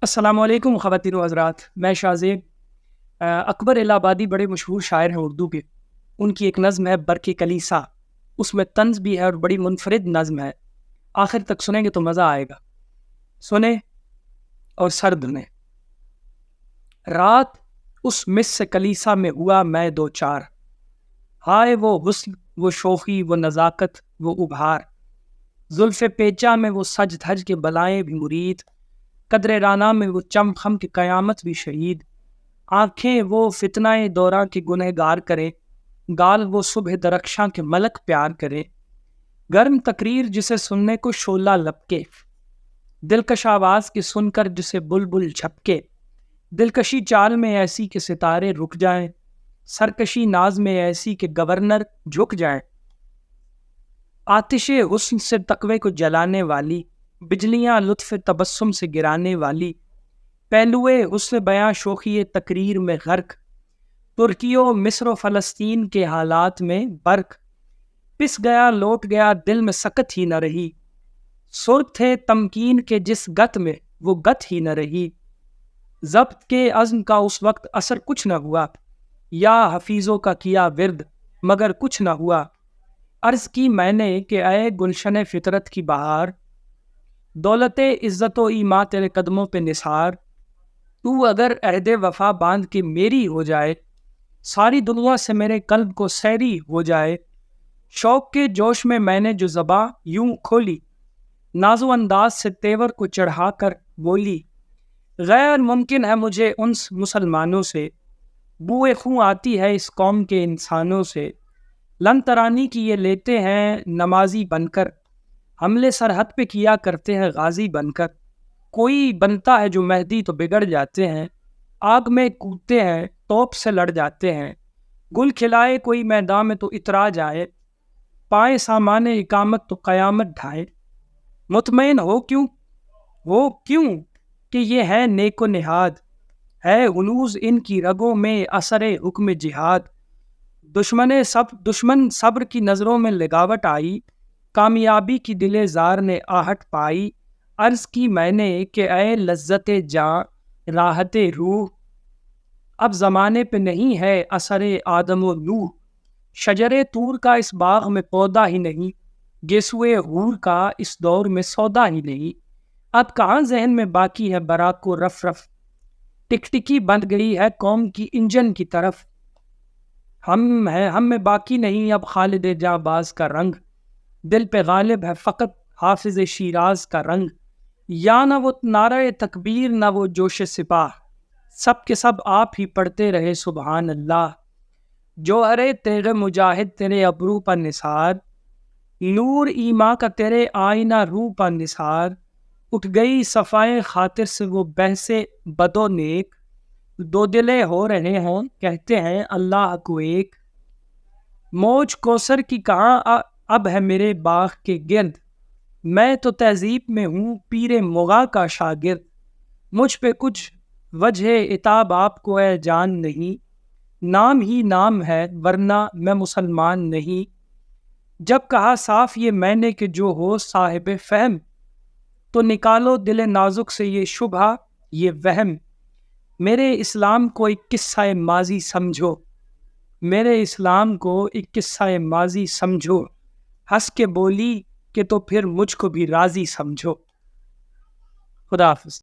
السلام علیکم خواتین و حضرات، میں شاہزیب اکبر الہ آبادی بڑے مشہور شاعر ہیں اردو کے۔ ان کی ایک نظم ہے برق کلیسا، اس میں طنز بھی ہے اور بڑی منفرد نظم ہے۔ آخر تک سنیں گے تو مزہ آئے گا، سنیں اور سر دھنیں۔ رات اس مس سے کلیسا میں ہوا میں دو چار، ہائے وہ حسن، وہ شوخی، وہ نزاکت، وہ ابھار، زلف پیچا میں وہ سج دھج کے بلائیں بھی مرید، قدر رانا میں وہ چم خم کی قیامت بھی شہید، آنکھیں وہ فتنہ دوراں کی گنہگار کرے، گال وہ صبح درخشاں کے ملک پیار کرے، گرم تقریر جسے سننے کو شعلہ لپکے، دلکش آواز کی سن کر جسے بلبل جھپکے، دلکشی چال میں ایسی کہ ستارے رک جائیں، سرکشی ناز میں ایسی کہ گورنر جھک جائیں، آتش حسن سے تقوی کو جلانے والی، بجلیاں لطف تبسم سے گرانے والی، پہلوئے حسن بیاں شوخی تقریر میں غرق، ترکی و مصر و فلسطین کے حالات میں برق، پس گیا لوٹ گیا دل میں سکت ہی نہ رہی، سرخ تھے تمکین کے جس گت میں وہ گت ہی نہ رہی، ضبط کے عزم کا اس وقت اثر کچھ نہ ہوا، یا حفیظوں کا کیا ورد مگر کچھ نہ ہوا، عرض کی میں نے کہ اے گلشن فطرت کی بہار، دولت عزت و ایماں تیرے قدموں پہ نثار، تو اگر عہد وفا باندھ کے میری ہو جائے، ساری دنیا سے میرے قلب کو سیری ہو جائے، شوق کے جوش میں نے جو زباں یوں کھولی، ناز و انداز سے تیور کو چڑھا کر بولی، غیر ممکن ہے مجھے انس مسلمانوں سے، بوئے خوں آتی ہے اس قوم کے انسانوں سے، لن ترانی کی یہ لیتے ہیں نمازی بن کر، حملے سرحد پہ کیا کرتے ہیں غازی بن کر، کوئی بنتا ہے جو مہدی تو بگڑ جاتے ہیں، آگ میں کودتے ہیں توپ سے لڑ جاتے ہیں، گل کھلائے کوئی میدان میں تو اترا جائے، پائے سامان اقامت تو قیامت ڈھائے، مطمئن ہو کیوں کہ یہ ہے نیک و نہاد، ہے ہنوز ان کی رگوں میں اثر حکم جہاد، دشمن صبر کی نظروں میں لگاوٹ آئی، کامیابی کی دل زار نے آہٹ پائی، عرض کی میں نے کہ اے لذت جاں راحت روح، اب زمانے پہ نہیں ہے اثر آدم و نوح، شجر طور کا اس باغ میں پودا ہی نہیں، گیسوئے حور کا اس دور میں سودا ہی نہیں، اب کہاں ذہن میں باقی ہے براق و رف رف، ٹکٹکی بند گئی ہے قوم کی انجن کی طرف، ہم میں باقی نہیں اب خالد جاں باز کا رنگ، دل پہ غالب ہے فقط حافظ شیراز کا رنگ، یا نہ وہ نعرہ تکبیر نہ وہ جوش سپاہ، سب کے سب آپ ہی پڑھتے رہے سبحان اللہ، جوہرے تیرے مجاہد تیرے ابرو پر نثار، نور ایماں کا تیرے آئینہ روح پر نثار، اٹھ گئی صفائے خاطر سے وہ بحث بد و نیک، دو دلے ہو رہے ہوں کہتے ہیں اللہ کو ایک، موج کوثر کی کہاں اب ہے میرے باغ کے گرد، میں تو تہذیب میں ہوں پیر مغاں کا شاگرد، مجھ پہ کچھ وجہ عتاب آپ کو اے جان نہیں، نام ہی نام ہے ورنہ میں مسلمان نہیں، جب کہا صاف یہ میں نے کہ جو ہو صاحب فہم، تو نکالو دل نازک سے یہ شبہ یہ وہم، میرے اسلام کو ایک قصہ ماضی سمجھو، میرے اسلام کو ایک قصہ ماضی سمجھو، ہنس کے بولی کہ تو پھر مجھ کو بھی راضی سمجھو۔ خدا حافظ۔